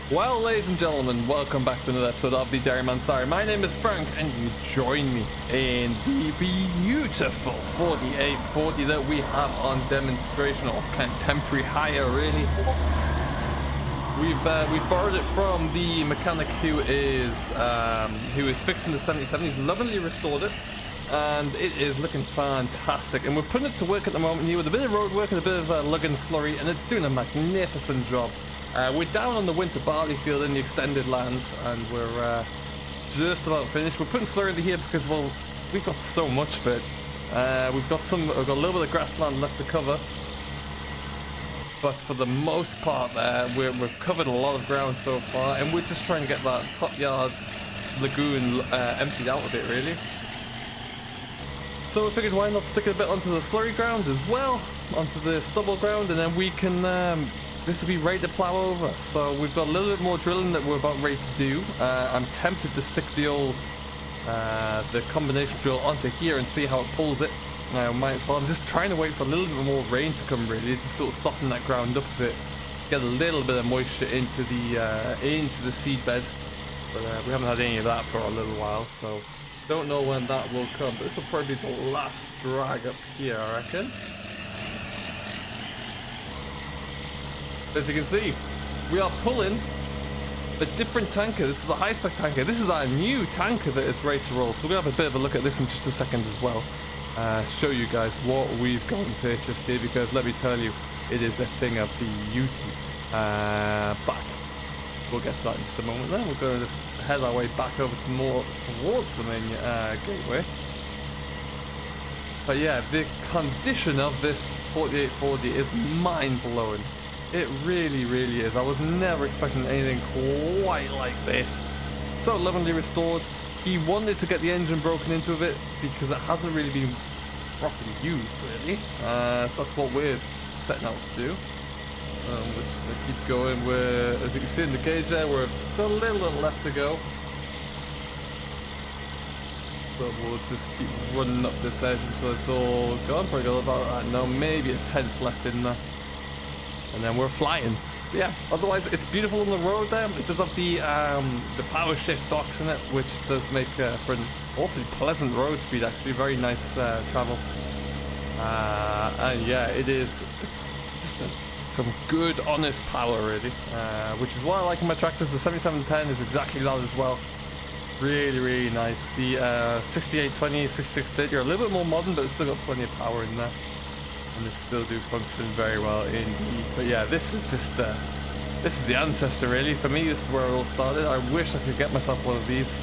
Well, ladies and gentlemen, welcome back to another episode of the Dairyman Story. My name is Frank, and you join me in the beautiful 4840 that we have on demonstration, or kind of temporary hire, really. We've borrowed it from the mechanic who is fixing the 77. He's lovingly restored it, and it is looking fantastic. And we're putting it to work at the moment here with a bit of road work and a bit of lugging slurry, and it's doing a magnificent job. We're down on the winter barley field in the extended land, and we're just about finished. We're putting slurry into here because, well, we've got so much of it. We've got a little bit of grassland left to cover, but for the most part, we've covered a lot of ground so far, and we're just trying to get that top yard lagoon emptied out a bit, really. So we figured, why not stick it a bit onto the slurry ground as well, onto the stubble ground, and then we can. This will be ready to plow over. So we've got a little bit more drilling that we're about ready to do. I'm tempted to stick the old, the combination drill onto here and see how it pulls it. Might as well. I'm just trying to wait for a little bit more rain to come, really, to sort of soften that ground up a bit, get a little bit of moisture into the seed bed. But we haven't had any of that for a little while, so don't know when that will come. But this will probably be the last drag up here, I reckon. As you can see, we are pulling a different tanker. This is the Hi-Spec Tanker. This is our new tanker that is ready to roll. So we're going to have a bit of a look at this in just a second as well. Show you guys what we've got and purchased here, because let me tell you, it is a thing of beauty. But we'll get to that in just a moment then. We're going to just head our way back over to more towards the main gateway. But yeah, the condition of this 4840 is mind-blowing. It really, really is. I was never expecting anything quite like this. So lovingly restored. He wanted to get the engine broken into a bit because it hasn't really been properly used, really. So that's what we're setting out to do. We're just going to keep going. As you can see in the gauge there, we're a little bit left to go. But we'll just keep running up this edge until it's all gone. Probably got about, no, maybe a tenth left in there. And then we're flying. But yeah, otherwise it's beautiful on the road there. It does have the power shift box in it, which does make for an awfully pleasant road speed, actually. Very nice travel. And yeah, it's just some good honest power, really, which is what I like in my tractors. The 7710 is exactly that as well. Really, really nice. The 6820, 6630 are a little bit more modern, but it's still got plenty of power in there. And they still do function very well indeed. But yeah, this is just this is the ancestor, really. For me, this is where it all started. I wish I could get myself one of these.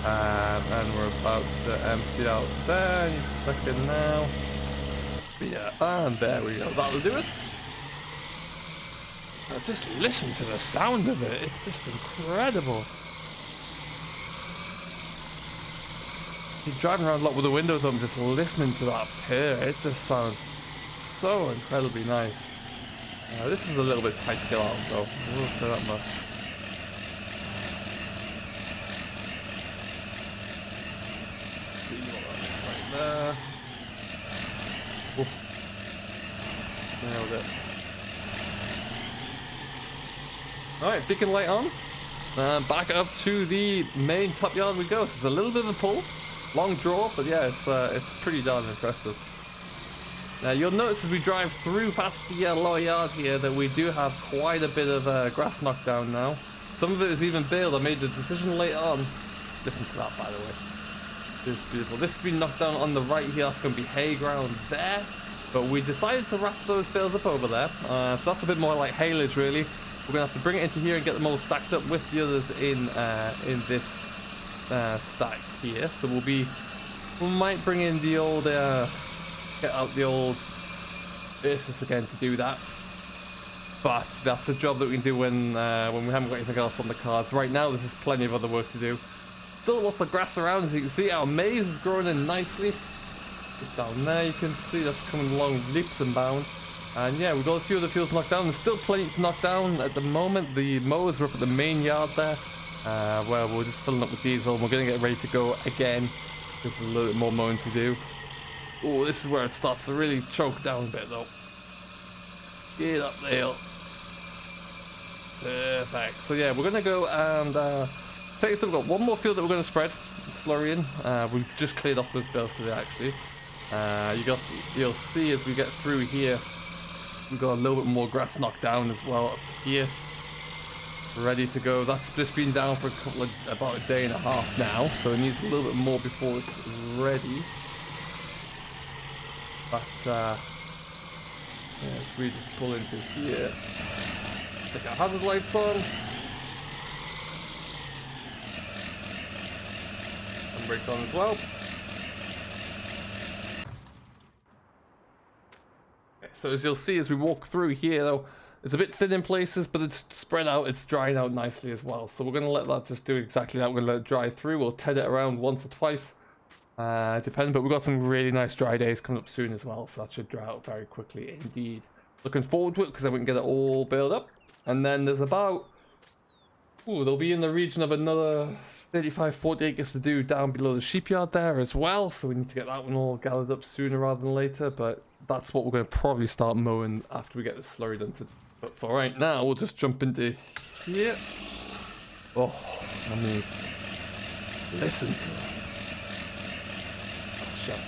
And we're about to empty out there in a second now. But yeah, and there we go. That'll do us. Now just listen to the sound of it. It's just incredible. You're driving around a lot with the windows open, just listening to that purr. It just sounds so incredibly nice. This is a little bit tight to get out, though. I will say that much. Let's see what that looks like there. Oh. Nailed it. Alright, beacon light on. Back up to the main top yard we go. So it's a little bit of a pull. Long draw, but yeah, it's pretty darn impressive. Now you'll notice as we drive through past the lower yard here that we do have quite a bit of grass knocked down now. Some of it is even baled. I made the decision later on. Listen to that, by the way. It's beautiful. This has been knocked down on the right here. That's going to be hay ground there. But we decided to wrap those bales up over there. So that's a bit more like haylage, really. We're going to have to bring it into here and get them all stacked up with the others in this stack here. So we might bring in the old get out the old Asus again to do that, but that's a job that we can do when we haven't got anything else on the cards. Right now there's just plenty of other work to do. Still lots of grass around. As you can see, our maize is growing in nicely. Just down there you can see that's coming along leaps and bounds. And yeah, we've got a few of the fields knocked down. There's still plenty to knock down at the moment. The mowers are up at the main yard there, where we're just filling up with diesel, and we're going to get ready to go again. There's a little bit more mowing to do. Oh, this is where it starts to really choke down a bit, though. Get up there. Perfect. So yeah, we're gonna go and take us. We've got one more field that we're gonna spread slurry in. We've just cleared off those bales today, actually. You'll see as we get through here, we've got a little bit more grass knocked down as well up here, ready to go. That's just been down for about a day and a half now, so it needs a little bit more before it's ready. But yeah, as we just pull into here, stick our hazard lights on, and brake on as well. So as you'll see as we walk through here, though, it's a bit thin in places, but it's spread out, it's drying out nicely as well. So we're going to let that just do exactly that. We're going to let it dry through. We'll TED it around once or twice, depending. But we've got some really nice dry days coming up soon as well, so that should dry out very quickly indeed. Looking forward to it, because then we can get it all baled up. And then there's about, they'll be in the region of another 35-40 acres to do down below the sheepyard there as well. So we need to get that one all gathered up sooner rather than later, but that's what we're going to probably start mowing after we get the slurry done. But for right now, we'll just jump into here. Oh, I mean, listen to it. Oh, shut.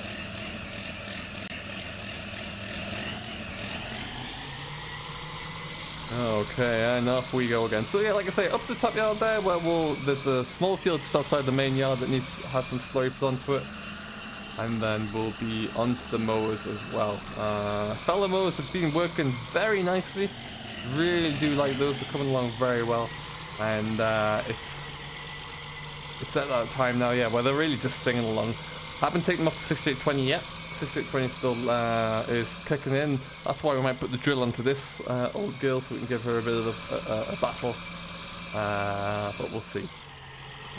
Okay, and off we go again. So yeah, like I say, up to the top yard there, where there's a small field just outside the main yard that needs to have some slurry put onto it. And then we'll be onto the mowers as well. Fellow mowers have been working very nicely. Really do like those. They're coming along very well. And it's at that time now, yeah, where they're really just singing along. I haven't taken them off the 6820 yet. 6820 still is kicking in. That's why we might put the drill onto this old girl, so we can give her a bit of a battle. But we'll see.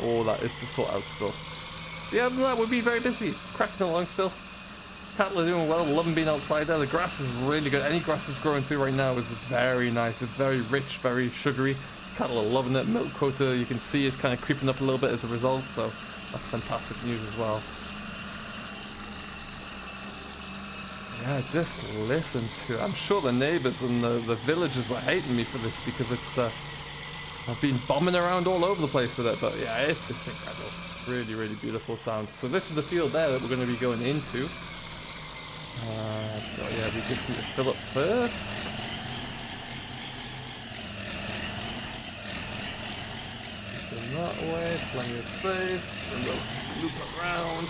All that is to sort out still. Yeah, other than that, we'll be very busy, cracking along still. Cattle are doing well, love them being outside there. The grass is really good. Any grass that's growing through right now is very nice. It's very rich, very sugary. Cattle are loving it. Milk quota, you can see, is kind of creeping up a little bit as a result, so that's fantastic news as well. Yeah, just listen to it. I'm sure the neighbors and the villagers are hating me for this, because it's I've been bombing around all over the place with it, but yeah, it's just incredible. Really, really beautiful sound. So this is the field there that we're going to be going into. But yeah, we just need to fill up first. Go that way, plenty of space, and we'll loop around.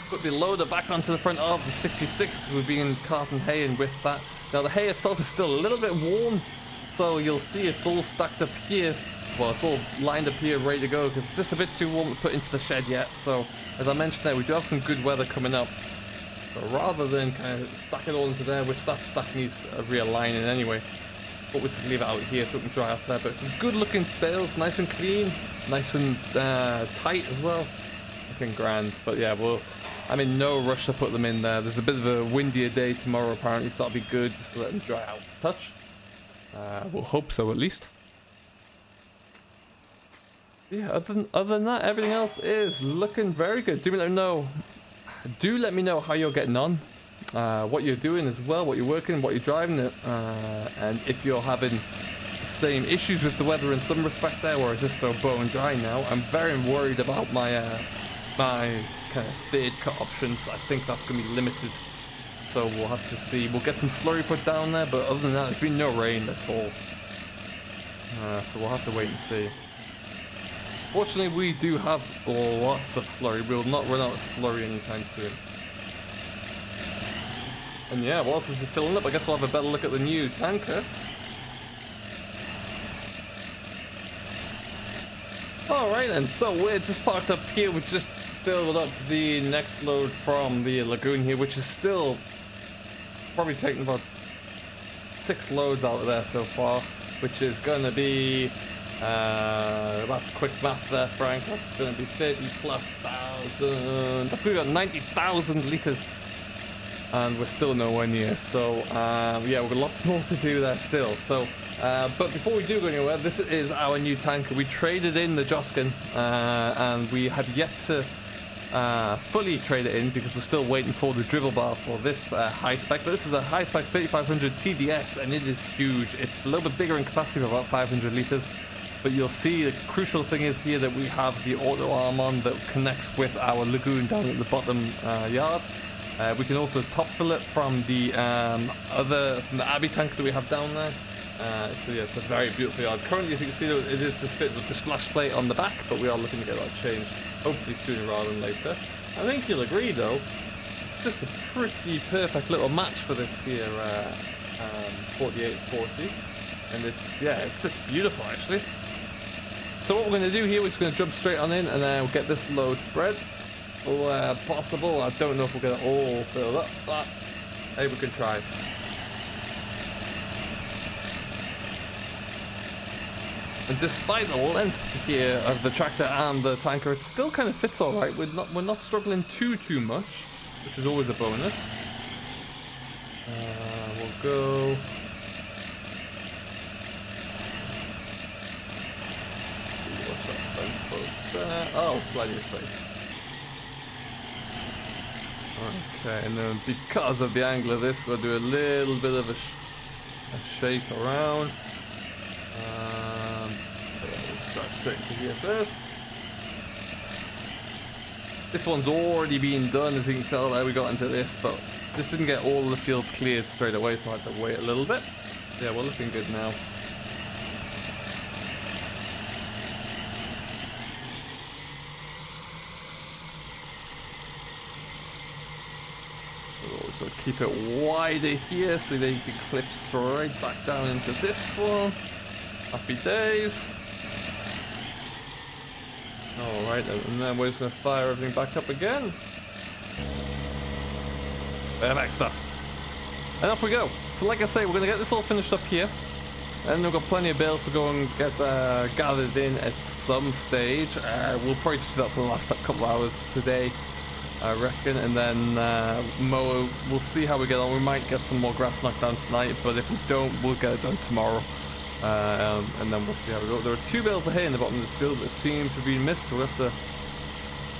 Put the loader back onto the front of the 66 because we've been carting hay in with that. Now the hay itself is still a little bit warm, so you'll see it's all stacked up here. Well, it's all lined up here, ready to go, because it's just a bit too warm to put into the shed yet. So, as I mentioned there, we do have some good weather coming up. But rather than kind of stack it all into there, which that stack needs a realigning anyway, but we'll just leave it out here so it can dry off there. But some good looking bales, nice and clean, nice and tight as well. Looking grand. But yeah, I'm in no rush to put them in there. There's a bit of a windier day tomorrow apparently, so that'll be good just to let them dry out a touch. We'll hope so at least. Yeah, other than that, everything else is looking very good. Do let me know how you're getting on, what you're doing as well, what you're working, what you're driving, and if you're having the same issues with the weather in some respect there, or it's just so bone dry now. I'm very worried about my my kind of third cut options. I think that's going to be limited, so we'll have to see. We'll get some slurry put down there, but other than that, there's been no rain at all, so we'll have to wait and see. Fortunately, we do have lots of slurry. We will not run out of slurry anytime soon. And yeah, whilst this is filling up, I guess we'll have a better look at the new tanker. Alright, and so we're just parked up here. We've just filled up the next load from the lagoon here, which is still probably taking about 6 loads out of there so far, which is going to be... that's quick math there, Frank. That's going to be 30,000+. That's going to be about 90,000 litres. And we're still nowhere near. So, yeah, we've got lots more to do there still. So, but before we do go anywhere, this is our new tanker. We traded in the Joskin, and we have yet to fully trade it in because we're still waiting for the dribble bar for this Hi-Spec. But this is a Hi-Spec 3500 TDS, and it is huge. It's a little bit bigger in capacity, about 500 liters. But you'll see the crucial thing is here that we have the auto arm on that connects with our lagoon down at the bottom yard. We can also top fill it from the Abbey tank that we have down there. So yeah, it's a very beautiful yard. Currently, as you can see, it is just fit with the splash plate on the back, but we are looking to get that changed, hopefully sooner rather than later. I think you'll agree, though, it's just a pretty perfect little match for this here 4840, and it's just beautiful actually. So what we're going to do here, we're just going to jump straight on in, and then we'll get this load spread. Where possible. I don't know if we'll get it all filled up, but hey, we can try. And despite the length here of the tractor and the tanker, it still kind of fits all right. We're not struggling too much, which is always a bonus. We'll go. What's that fence post there? Oh, plenty of space. Okay, and then because of the angle of this, we'll do a little bit of a shake around. Let's go straight into here first. This one's already been done, as you can tell. There we got into this, but just didn't get all the fields cleared straight away, so I had to wait a little bit. Yeah, we're looking good now. So keep it wider here so that you can clip straight back down into this one. Happy days. Alright, and then we're just going to fire everything back up again. Perfect stuff. And off we go. So like I say, we're going to get this all finished up here. And we've got plenty of bales to go and get gathered in at some stage. We'll probably just do that for the last couple of hours today, I reckon, and then mow. We'll see how we get on. We might get some more grass knocked down tonight, but if we don't, we'll get it done tomorrow, and then we'll see how we go. There are 2 bales of hay in the bottom of this field that seem to be missed, so we'll have to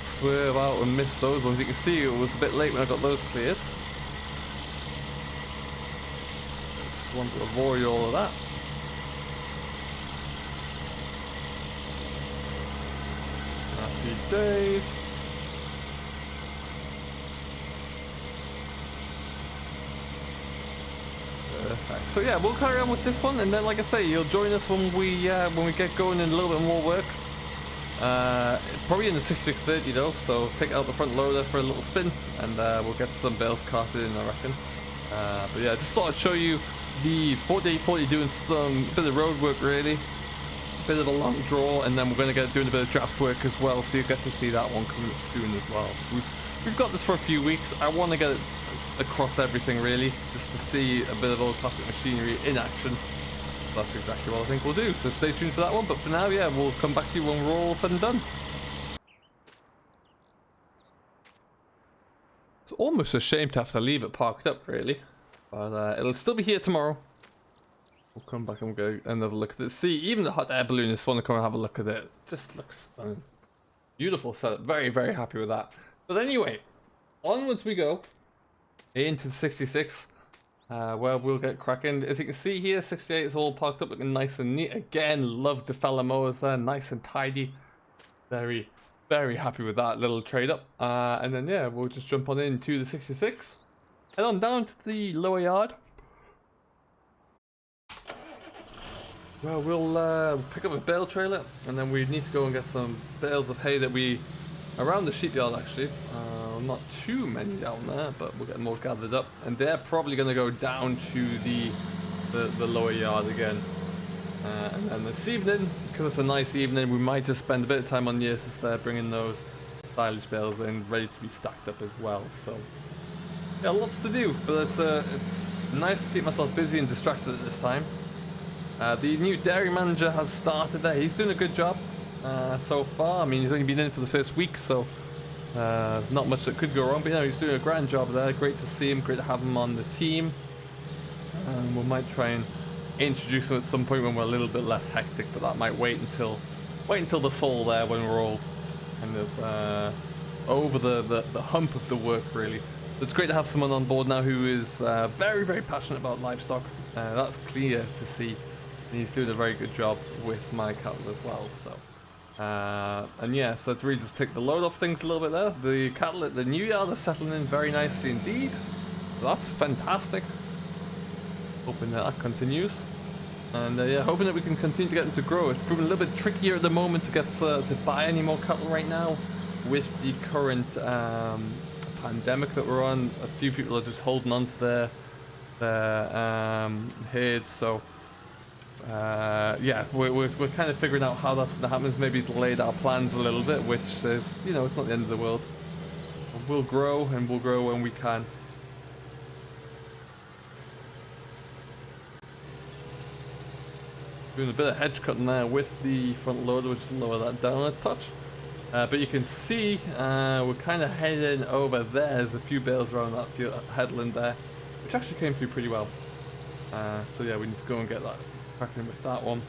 swerve out and miss those ones. You can see it was a bit late when I got those cleared. Just want to avoid all of that. Happy days. Perfect. So yeah, we'll carry on with this one, and then like I say, you'll join us when we get going in a little bit more work. Probably in the 6630 though, so take out the front loader for a little spin, and we'll get some bales carted in, I reckon. But yeah, just thought I'd show you the 4840 doing some bit of road work, really, a bit of a long draw, and then we're going to get doing a bit of draft work as well, so you get to see that one coming up soon as well. We've got this for a few weeks. I want to get it across everything, really, just to see a bit of old classic machinery in action. That's exactly what I think we'll do, so stay tuned for that one. But for now, yeah, we'll come back to you when we're all said and done. It's almost a shame to have to leave it parked up, really, but it'll still be here tomorrow. We'll come back and we'll get another look at it. See, even the hot air balloonists want to come and have a look at it. It just looks stunning. Beautiful setup. Very, very happy with that. But anyway, onwards we go into the 66, where we'll get cracking. As you can see here, 68 is all parked up looking nice and neat. Again, love the fella mowers there, nice and tidy. Very, very happy with that little trade up. And then yeah, we'll just jump on into the 66, head on down to the lower yard. Well, we'll pick up a bale trailer, and then we need to go and get some bales of hay that we around the sheep yard, actually. Not too many down there, but we'll get more gathered up, and they're probably going to go down to the lower yard again. And then this evening, because it's a nice evening, we might just spend a bit of time on the Asus there, bringing those silage bales in, ready to be stacked up as well. So yeah, lots to do, but it's nice to keep myself busy and distracted at this time. The new dairy manager has started there. He's doing a good job so far. I mean, he's only been in for the first week, so there's not much that could go wrong. But you know, he's doing a grand job there. Great to see him. Great to have him on the team. And we might try and introduce him at some point when we're a little bit less hectic. But that might wait until the fall there, when we're all kind of over the hump of the work, really. It's great to have someone on board now who is very, very passionate about livestock. That's clear to see. And he's doing a very good job with my cattle as well. So, and yeah, so let's really just take the load off things a little bit there. The cattle at the new yard are settling in very nicely indeed. That's fantastic. Hoping that continues. And yeah, hoping that we can continue to get them to grow. It's proven a little bit trickier at the moment to get to buy any more cattle right now with the current pandemic that we're on. A few people are just holding on to their herds. So yeah, we're kind of figuring out how that's going to happen. It's maybe delayed our plans a little bit, which is, you know, it's not the end of the world. We'll grow, and we'll grow when we can. Doing a bit of hedge cutting there with the front loader, which will lower that down a touch. But you can see we're kind of heading over there. There's a few bales around that headland there, which actually came through pretty well. So yeah, we need to go and get that cracking with that one.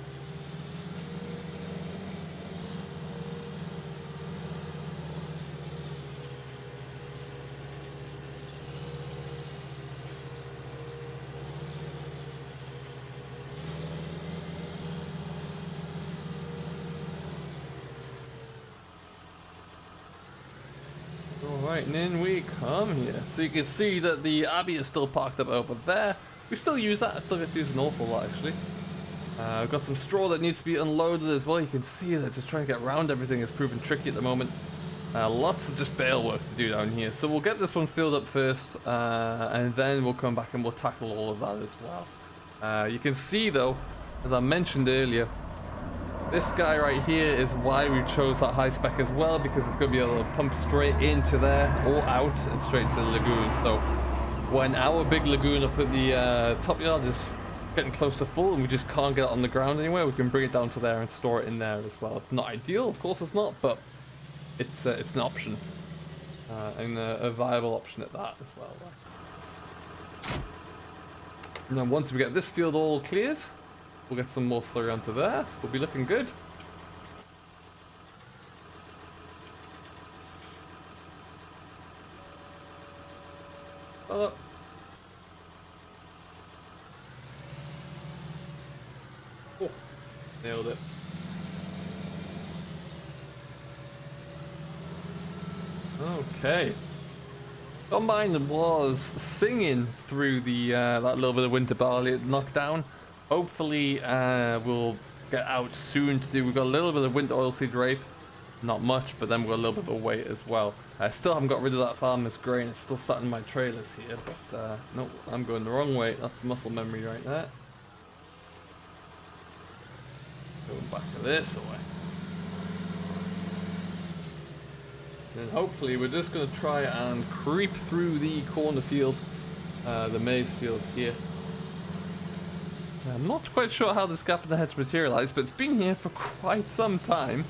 Alright, and in we come here. So you can see that the Abbey is still parked up over there. We still use that. I still get to use an awful lot, actually. I've got some straw that needs to be unloaded as well. You can see that just trying to get around everything is proving tricky at the moment. Lots of just bale work to do down here. So we'll get this one filled up first, and then we'll come back and we'll tackle all of that as well. You can see, though, as I mentioned earlier, this guy right here is why we chose that Hi-Spec as well, because it's going to be able to pump straight into there or out and straight to the lagoon. So when our big lagoon up at the top yard is getting close to full and we just can't get it on the ground anywhere, we can bring it down to there and store it in there as well. It's not ideal, of course it's not, but it's an option, and a viable option at that as well. And then once we get this field all cleared, we'll get some more slurry onto there. We'll be looking good. Oh. Oh, nailed it. Okay. Combine was singing through the that little bit of winter barley it knocked down. Hopefully we'll get out soon to do. We've got a little bit of winter oilseed rape, not much, but then we've got a little bit of weight as well. I still haven't got rid of that farmer's grain. It's still sat in my trailers here, but no, I'm going the wrong way. That's muscle memory right there. Going back to this away. And hopefully we're just going to try and creep through the cornfield, the maize field here. I'm not quite sure how this gap in the hedge materialized, but it's been here for quite some time.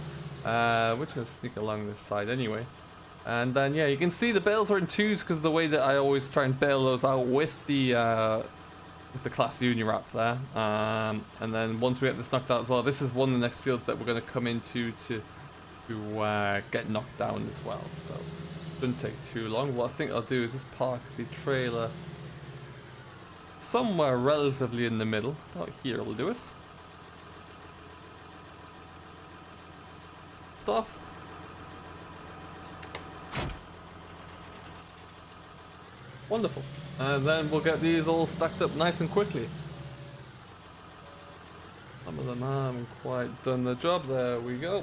We're just going to sneak along this side anyway. And then, yeah, you can see the bales are in twos because of the way that I always try and bale those out with the Class Uni wrap there. And then once we get this knocked out as well, this is one of the next fields that we're going to come into to get knocked down as well. So it shouldn't take too long. What I think I'll do is just park the trailer somewhere relatively in the middle. About here will do it. Stop. Wonderful. And then we'll get these all stacked up nice and quickly. Some of them haven't quite done the job. There we go.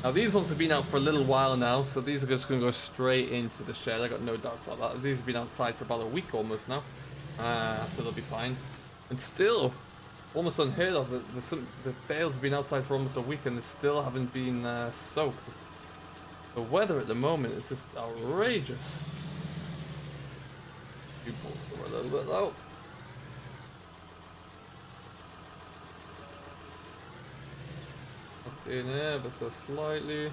Now these ones have been out for a little while now, so these are just going to go straight into the shed. I got no doubts about that. These have been outside for about a week almost now, so they'll be fine. And still, almost unheard of. The bales have been outside for almost a week and they still haven't been soaked. The weather at the moment is just outrageous. You pull a little bit out. In there, but so slightly.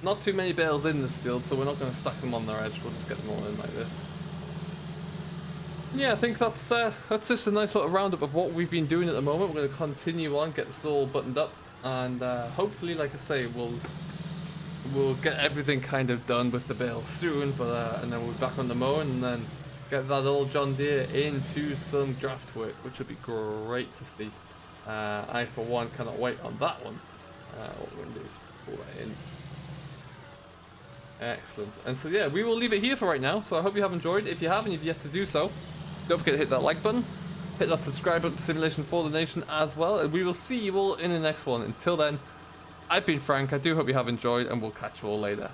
Not too many bales in this field, so we're not going to stack them on their edge. We'll just get them all in like this. yeah, I think that's just a nice little roundup of what we've been doing at the moment. We're going to continue on, get this all buttoned up, and hopefully, like I say, we'll get everything kind of done with the Bale soon. But and then we'll be back on the mowing, and then get that old John Deere into some draft work, which would be great to see. I, for one, cannot wait on that one. What we're going to do is pull that in. Excellent. And so, yeah, we will leave it here for right now. So I hope you have enjoyed. If you have and you've yet to do so, don't forget to hit that like button. Hit that subscribe button for Simulation for the Nation as well. And we will see you all in the next one. Until then, I've been Frank. I do hope you have enjoyed, and we'll catch you all later.